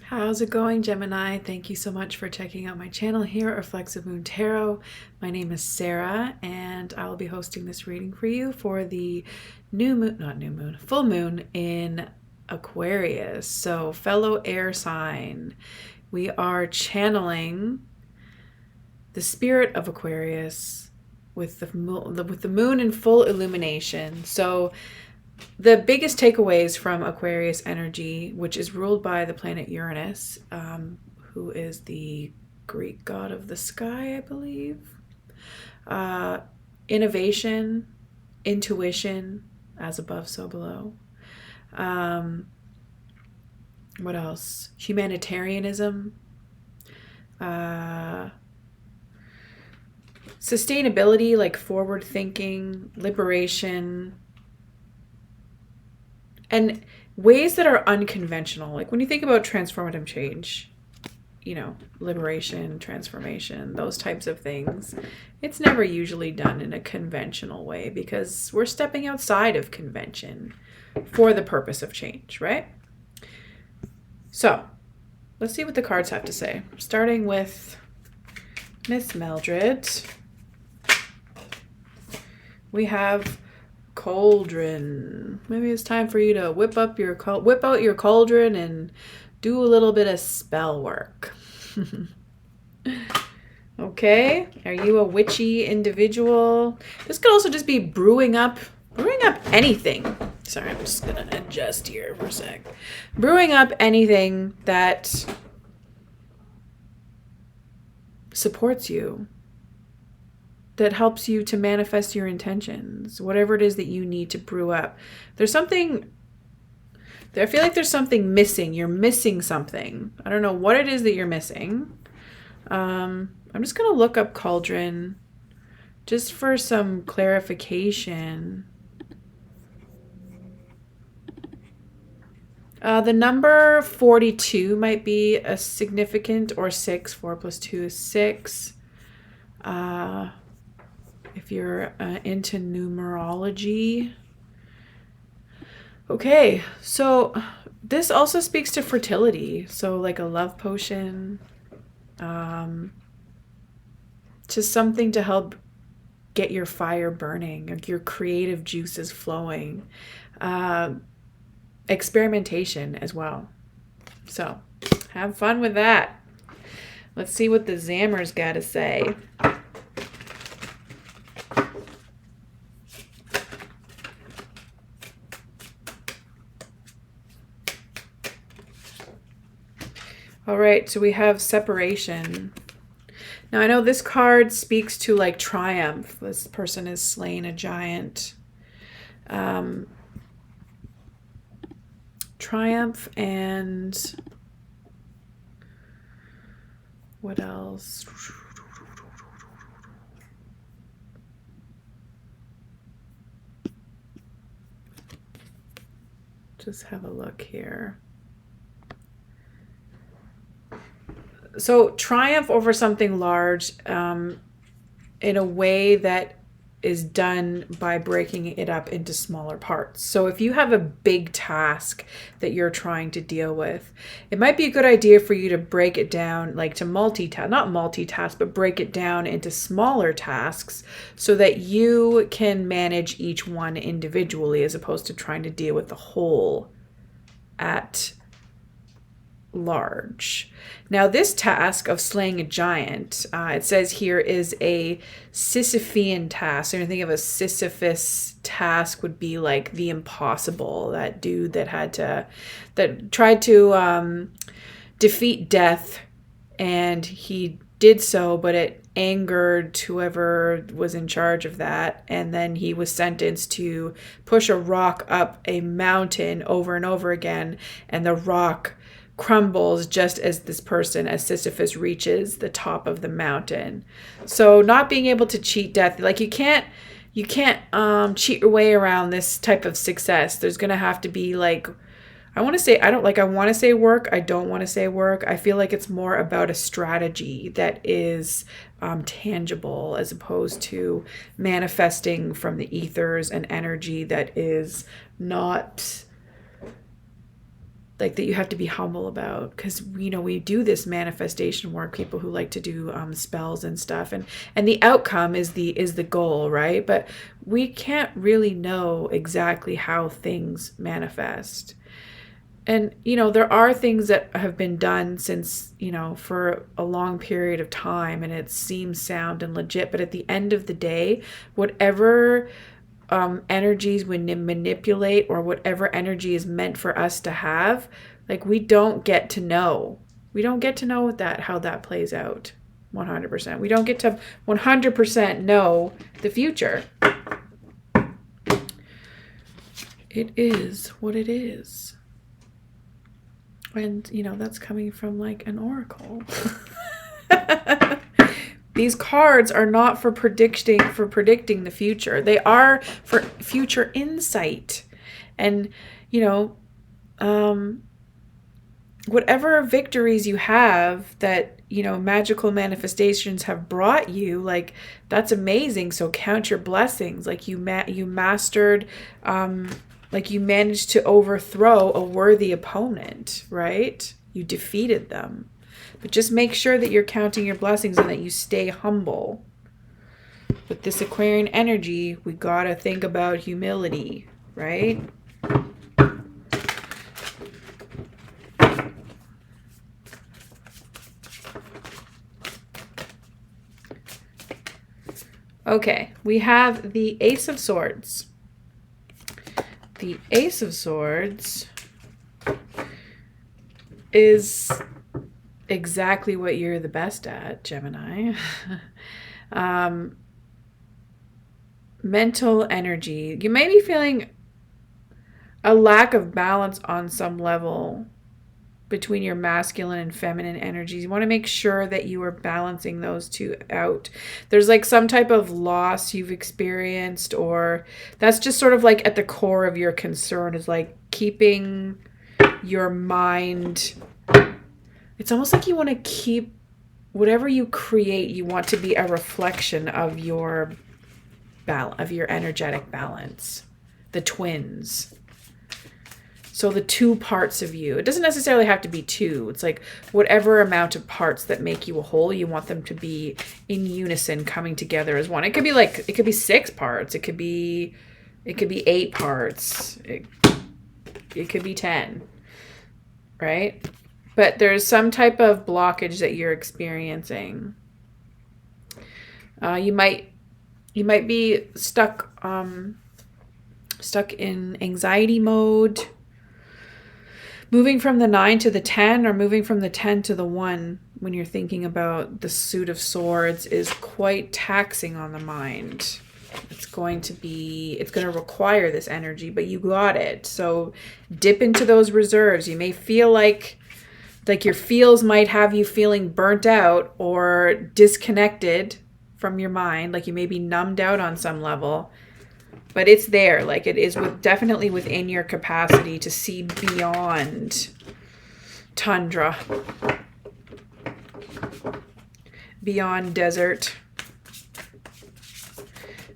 How's it going, Gemini? Thank you so much for checking out my channel here at Reflexive Moon Tarot. My name is Sarah, and I'll be hosting this reading for you for the full moon in Aquarius. So, fellow air sign, we are channeling the spirit of Aquarius with the moon in full illumination. So, the biggest takeaways from Aquarius energy, which is ruled by the planet Uranus, who is the Greek god of the sky, I believe. Innovation, intuition, as above, so below. What else? Humanitarianism. Sustainability, like forward thinking, liberation, and ways that are unconventional. Like when you think about transformative change, liberation, transformation, those types of things, it's never usually done in a conventional way because we're stepping outside of convention for the purpose of change, right? So let's see what the cards have to say. Starting with Miss Mildred, we have cauldron. Maybe it's time for you to whip out your cauldron and do a little bit of spell work. Okay, are you a witchy individual? This could also just be brewing up anything. Sorry, I'm just gonna adjust here for a sec. Brewing up anything that supports you, that helps you to manifest your intentions, whatever it is that you need to brew up. I feel like there's something missing. You're missing something. I don't know what it is that you're missing. I'm just going to look up cauldron just for some clarification. The number 42 might be a significant, or 6. 4 plus 2 is 6. If you're into numerology. Okay, so this also speaks to fertility. So like a love potion, just something to help get your fire burning, like your creative juices flowing. Experimentation as well. So have fun with that. Let's see what the Zammer's got to say. All right, so we have separation. Now I know this card speaks to like triumph. This person is slaying a giant. Triumph, and what else? Just have a look here. So triumph over something large in a way that is done by breaking it up into smaller parts. So if you have a big task that you're trying to deal with, it might be a good idea for you to break it down, like to not multitask, but break it down into smaller tasks so that you can manage each one individually as opposed to trying to deal with the whole at large. Now this task of slaying a giant, it says here, is a Sisyphean task. So you think of a Sisyphus task would be like the impossible, that dude that tried to defeat death, and he did so, but it angered whoever was in charge of that, and then he was sentenced to push a rock up a mountain over and over again, and the rock crumbles just as as Sisyphus reaches the top of the mountain. So not being able to cheat death, like you can't cheat your way around this type of success. There's gonna have to be like, I want to say work. I don't want to say work. I feel like it's more about a strategy that is tangible as opposed to manifesting from the ethers and energy that is not like that you have to be humble about, because we do this manifestation work, people who like to do spells and stuff, and the outcome is the goal, right? But we can't really know exactly how things manifest. And there are things that have been done since for a long period of time, and it seems sound and legit, but at the end of the day, whatever energies we manipulate, or whatever energy is meant for us to have, like we don't get to know how that plays out 100%. We don't get to 100% know the future. It is what it is. And that's coming from like an oracle. These cards are not for predicting the future. They are for future insight. And, whatever victories you have that, magical manifestations have brought you, like, that's amazing. So count your blessings. Like you mastered, like you managed to overthrow a worthy opponent, right? You defeated them. But just make sure that you're counting your blessings and that you stay humble. With this Aquarian energy, we gotta think about humility, right? Okay, we have the Ace of Swords. The Ace of Swords is exactly what you're the best at, Gemini. Mental energy. You may be feeling a lack of balance on some level between your masculine and feminine energies. You want to make sure that you are balancing those two out. There's like some type of loss you've experienced, or that's just sort of like at the core of your concern, is like keeping your mind. It's almost like you want to keep whatever you create, you want to be a reflection of your energetic balance, the twins. So the two parts of you, it doesn't necessarily have to be two. It's like whatever amount of parts that make you a whole, you want them to be in unison, coming together as one. It could be 6 parts. It could be 8 parts. It could be 10, right? But there's some type of blockage that you're experiencing. You might be stuck in anxiety mode, moving from the 9 to the 10, or moving from the 10 to the 1 when you're thinking about the Suit of Swords is quite taxing on the mind. It's going to require this energy, but you got it. So dip into those reserves. You may feel like your feels might have you feeling burnt out or disconnected from your mind, like you may be numbed out on some level, but it's there. Like it is definitely within your capacity to see beyond tundra, beyond desert,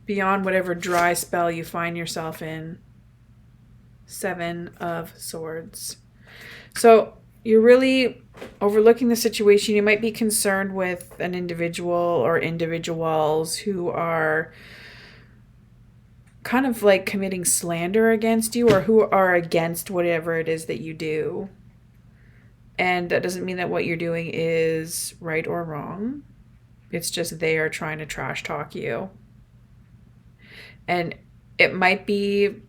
beyond whatever dry spell you find yourself in. 7 of Swords. So you're really overlooking the situation. You might be concerned with an individual or individuals who are kind of like committing slander against you, or who are against whatever it is that you do. And that doesn't mean that what you're doing is right or wrong. It's just they are trying to trash talk you. And it might be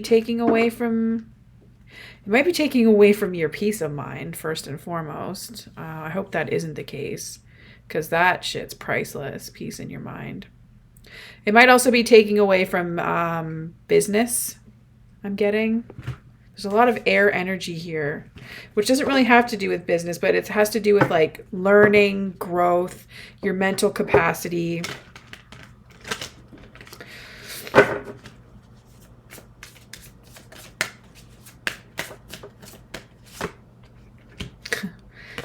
taking away from your peace of mind, first and foremost. I hope that isn't the case, because that shit's priceless, peace in your mind. It might also be taking away from business, I'm getting. There's a lot of air energy here, which doesn't really have to do with business, but it has to do with like learning, growth, your mental capacity.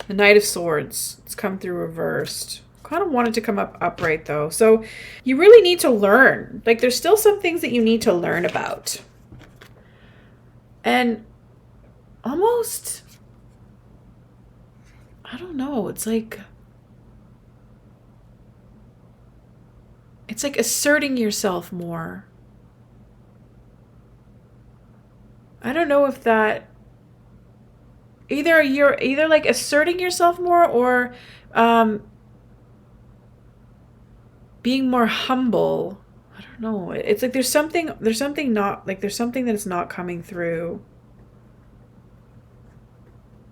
The Knight of Swords. It's come through reversed. Kind of wanted to come up upright though. So you really need to learn. Like there's still some things that you need to learn about. And almost, I don't know, it's like asserting yourself more. I don't know if that, you're either like asserting yourself more, or being more humble. I don't know. It's like there's something not, like there's something that's not coming through.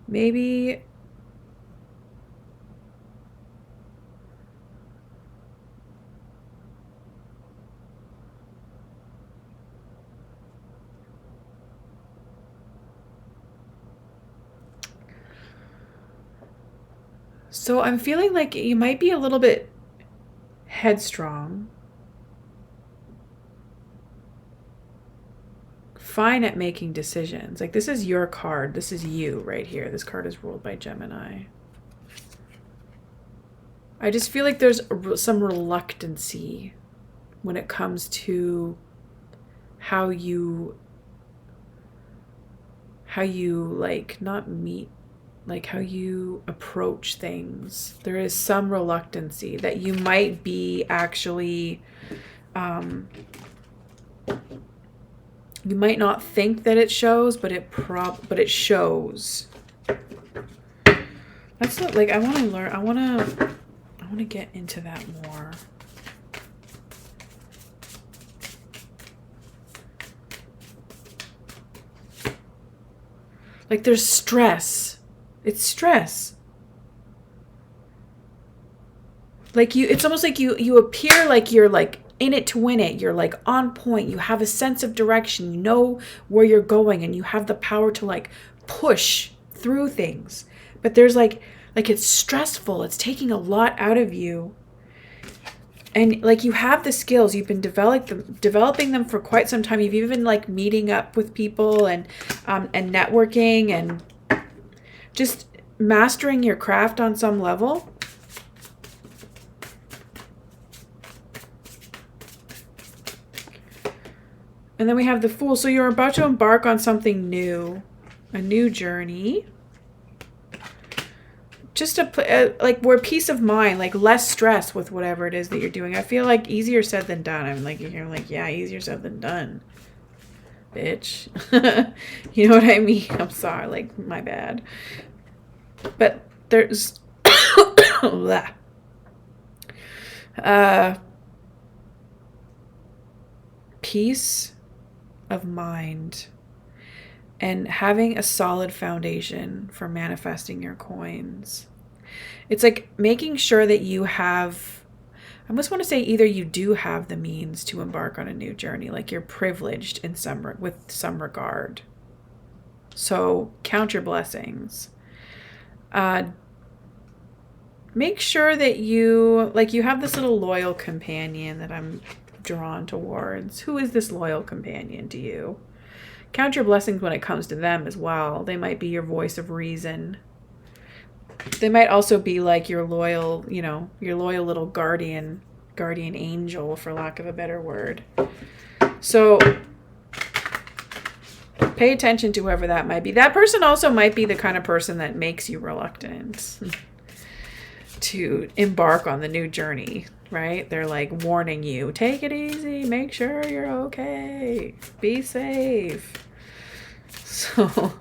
Maybe so I'm feeling like you might be a little bit headstrong. Fine at making decisions. Like, this is your card. This is you right here. This card is ruled by Gemini. I just feel like there's some reluctancy when it comes to how you like, not meet, like how you approach things. There is some reluctancy that you might be actually, you might not think that it shows, but it shows. That's not, like, I want to learn. I want to get into that more. Like, there's stress. It's stress. Like, it's almost like you appear like you're like in it to win it. You're like on point. You have a sense of direction. You know where you're going, and you have the power to like push through things. But there's like it's stressful. It's taking a lot out of you. And like, you have the skills. You've been developing them for quite some time. You've even like meeting up with people and networking and just mastering your craft on some level. And then we have the Fool. So you're about to embark on something new, a new journey. Just like more peace of mind, like less stress with whatever it is that you're doing. I feel like easier said than done. I'm like, you're like, yeah, easier said than done, bitch. You know what I mean? I'm sorry, like, my bad. But there's peace of mind and having a solid foundation for manifesting your coins. It's like making sure that you have, I almost want to say, either you do have the means to embark on a new journey, like you're privileged in with some regard. So count your blessings. Make sure that you have this little loyal companion that I'm drawn towards. Who is this loyal companion to you? Count your blessings when it comes to them as well. They might be your voice of reason. They might also be like your loyal, your loyal little guardian angel, for lack of a better word. So pay attention to whoever that might be. That person also might be the kind of person that makes you reluctant to embark on the new journey, right? They're like warning you, take it easy, make sure you're okay, be safe. So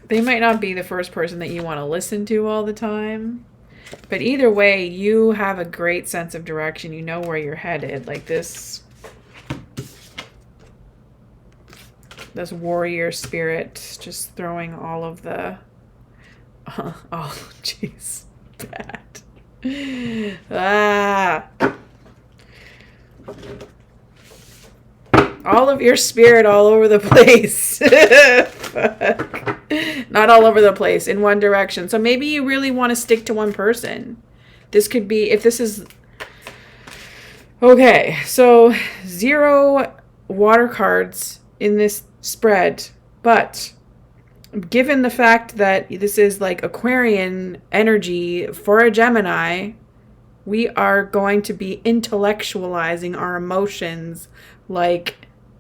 they might not be the first person that you want to listen to all the time, but either way, you have a great sense of direction. You know where you're headed. Like this warrior spirit, just throwing all of the oh jeez, bad. All of your spirit all over the place. Fuck. Not all over the place, in one direction. So maybe you really want to stick to one person. This could be, if this is okay, so 0 water cards in this spread, but given the fact that this is like Aquarian energy for a Gemini, we are going to be intellectualizing our emotions like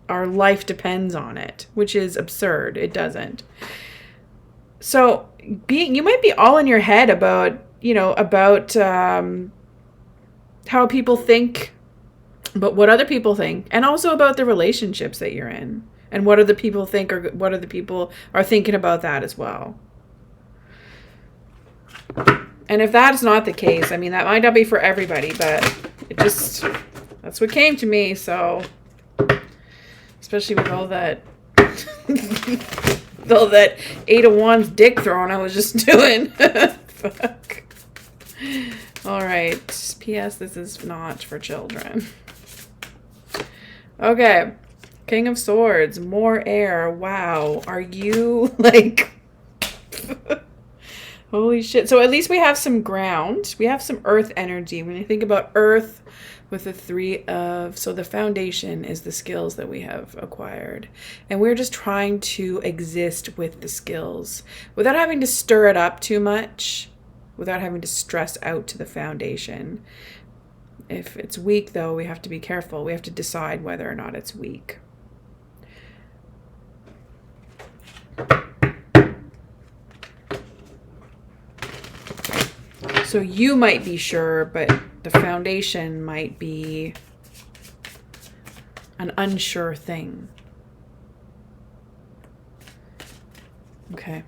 our life depends on it, which is absurd. It doesn't. So you might be all in your head about, how people think, but what other people think, and also about the relationships that you're in, and what other people think, or what other people are thinking about that as well. And if that's not the case, I mean, that might not be for everybody, but that's what came to me. So, especially with all that, all that 8 of Wands dick throwing I was just doing. Fuck. All right. P.S. This is not for children. Okay. King of Swords. More air. Wow. Are you like... Holy shit. So at least we have some ground. We have some earth energy. When you think about earth with the 3 of... So the foundation is the skills that we have acquired. And we're just trying to exist with the skills without having to stir it up too much, without having to stress out to the foundation. If it's weak, though, we have to be careful. We have to decide whether or not it's weak. So you might be sure, but the foundation might be an unsure thing. Okay.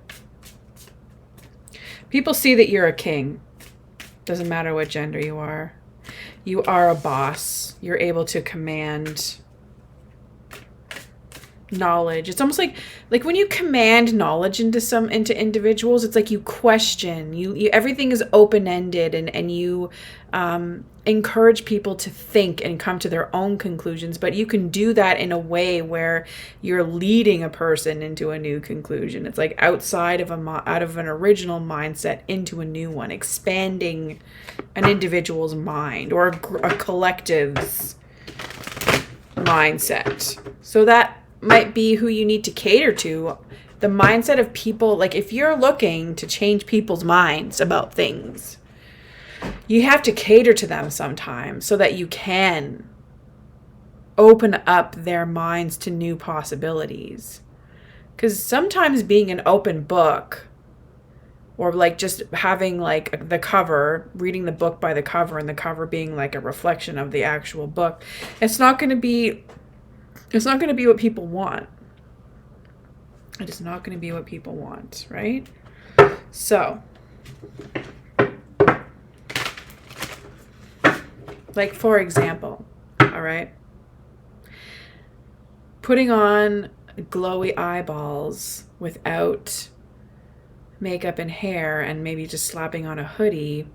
People see that you're a king. Doesn't matter what gender you are. You are a boss. You're able to command knowledge. It's almost like when you command knowledge into individuals, it's like you question. You everything is open-ended, and you encourage people to think and come to their own conclusions, but you can do that in a way where you're leading a person into a new conclusion. It's like outside of out of an original mindset into a new one, expanding an individual's mind or a collective's mindset. So that might be who you need to cater to. The mindset of people, like if you're looking to change people's minds about things, you have to cater to them sometimes so that you can open up their minds to new possibilities. Because sometimes being an open book, or like just having like the cover, reading the book by the cover, and the cover being like a reflection of the actual book, it's not going to be what people want. It is not going to be what people want, right? So, like for example, all right, putting on glowy eyeballs without makeup and hair and maybe just slapping on a hoodie,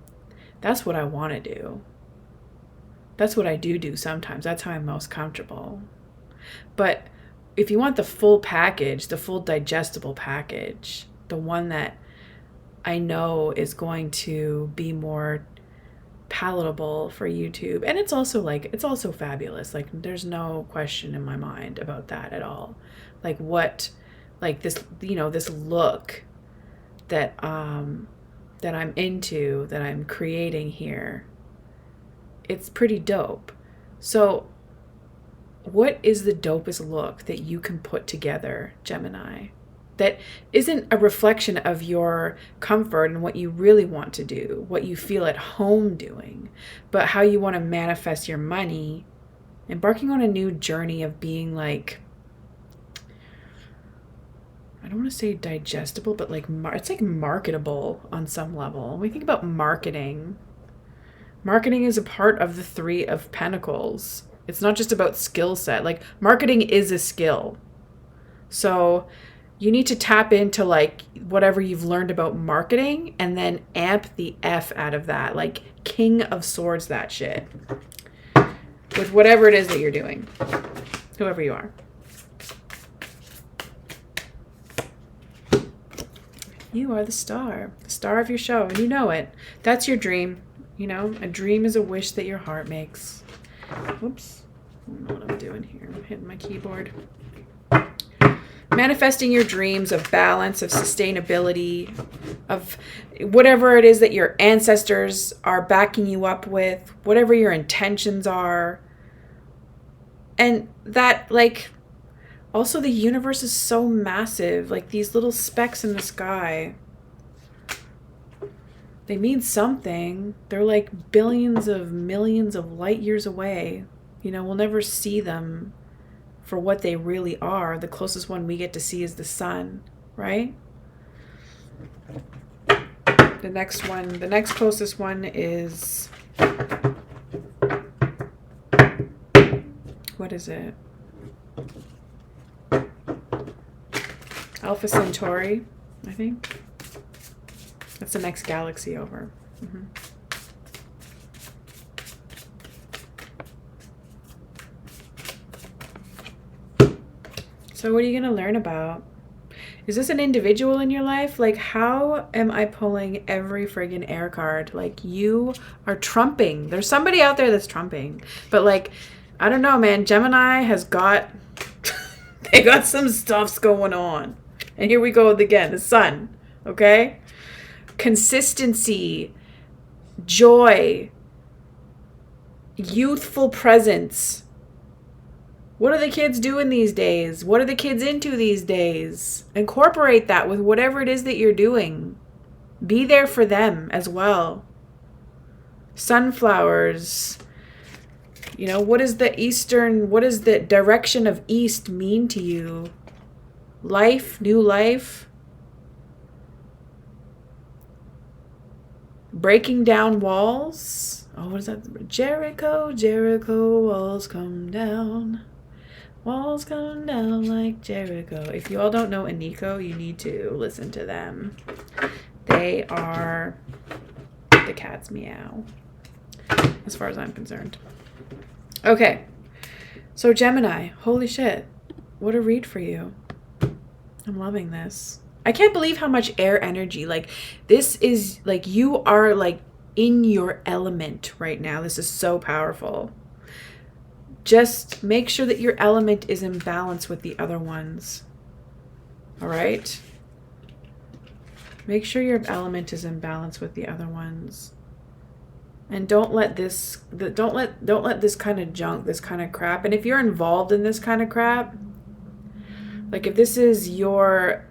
that's what I want to do. That's what I do sometimes. That's how I'm most comfortable. But if you want the full package, the full digestible package, the one that I know is going to be more palatable for YouTube, and it's also fabulous. Like there's no question in my mind about that at all. Like this, this look that I'm into, that I'm creating here, it's pretty dope. So what is the dopest look that you can put together, Gemini, that isn't a reflection of your comfort and what you really want to do, what you feel at home doing, but how you want to manifest your money, embarking on a new journey of being like, I don't want to say digestible, but like it's like marketable on some level. When we think about marketing is a part of the 3 of Pentacles. It's not just about skill set. Like marketing is a skill. So you need to tap into like whatever you've learned about marketing and then amp the F out of that. Like King of Swords that shit. With whatever it is that you're doing. Whoever you are. You are the star of your show, and you know it. That's your dream. A dream is a wish that your heart makes. Whoops. I don't know what I'm doing here. I'm hitting my keyboard. Manifesting your dreams of balance, of sustainability, of whatever it is that your ancestors are backing you up with, whatever your intentions are. And that, like, Also, the universe is so massive. Like these little specks in the sky, they mean something. They're like billions of millions of light years away. You know, we'll never see them for what they really are. The closest one we get to see is the sun, right? The next closest one is, what is it? Alpha Centauri, I think. That's the next galaxy over. Mm-hmm. So what are you going to learn about? Is this an individual in your life? Like, how am I pulling every friggin' air card? Like, you are trumping. There's somebody out there that's trumping. But, like, I don't know, man. Gemini has got... they got some stuffs going on. And here we go again. The sun. Okay? Consistency. Joy. Youthful presence. What are the kids doing these days? What are the kids into these days? Incorporate that with whatever it is that you're doing. Be there for them as well. Sunflowers. You know, what does the direction of east mean to you? Life, new life. Breaking down walls. Oh, what is that? Jericho, Jericho, walls come down. Walls come down like Jericho. If you all don't know Aniko, you need to listen to them. They are the cat's meow, as far as I'm concerned. Okay, so Gemini, holy shit, what a read for you. I'm loving this. I can't believe how much air energy, like this is like you are like in your element right now. This is so powerful. Just make sure that your element is in balance with the other ones. All right? Make sure your element is in balance with the other ones. And don't let this kind of junk, this kind of crap. And if you're involved in this kind of crap, like if this is your,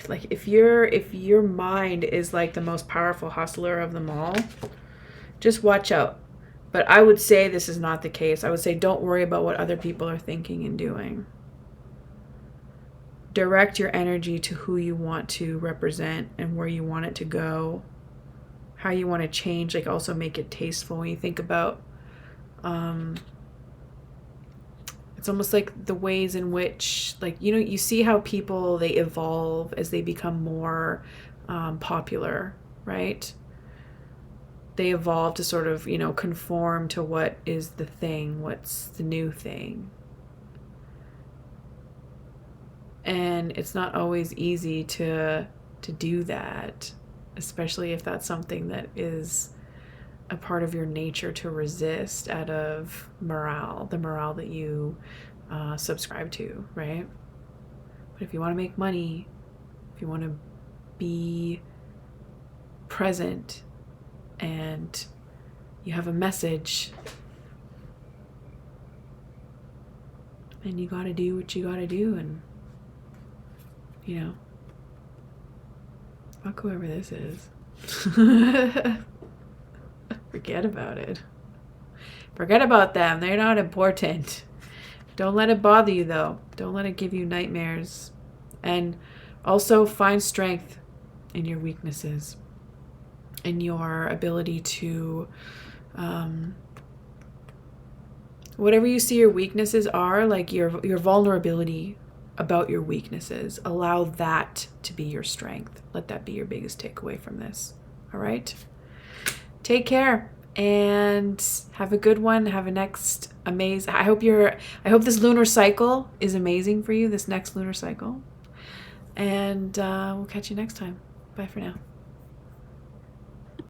like if your mind is like the most powerful hustler of them all, just watch out. But I would say this is not the case. I would say don't worry about what other people are thinking and doing. Direct your energy to who you want to represent and where you want it to go. How you want to change. Like also make it tasteful when you think about... it's almost like the ways in which, like, you know, you see how people, they evolve as they become more popular, right? They evolve to sort of, you know, conform to what is the thing, what's the new thing. And it's not always easy to do that, especially if that's something that is a part of your nature to resist out of morale, the morale that you subscribe to, right? But if you want to make money, if you want to be present, and you have a message, and you got to do what you got to do, and, you know, fuck whoever this is. Forget about it. Forget about them. They're not important. Don't let it bother you, though. Don't let it give you nightmares. And also find strength in your weaknesses, in your ability to, whatever you see your weaknesses are, like your vulnerability about your weaknesses, allow that to be your strength. Let that be your biggest takeaway from this. All right? Take care and have a good one. Have a next amazing, I hope this lunar cycle is amazing for you, this next lunar cycle. And we'll catch you next time. Bye for now.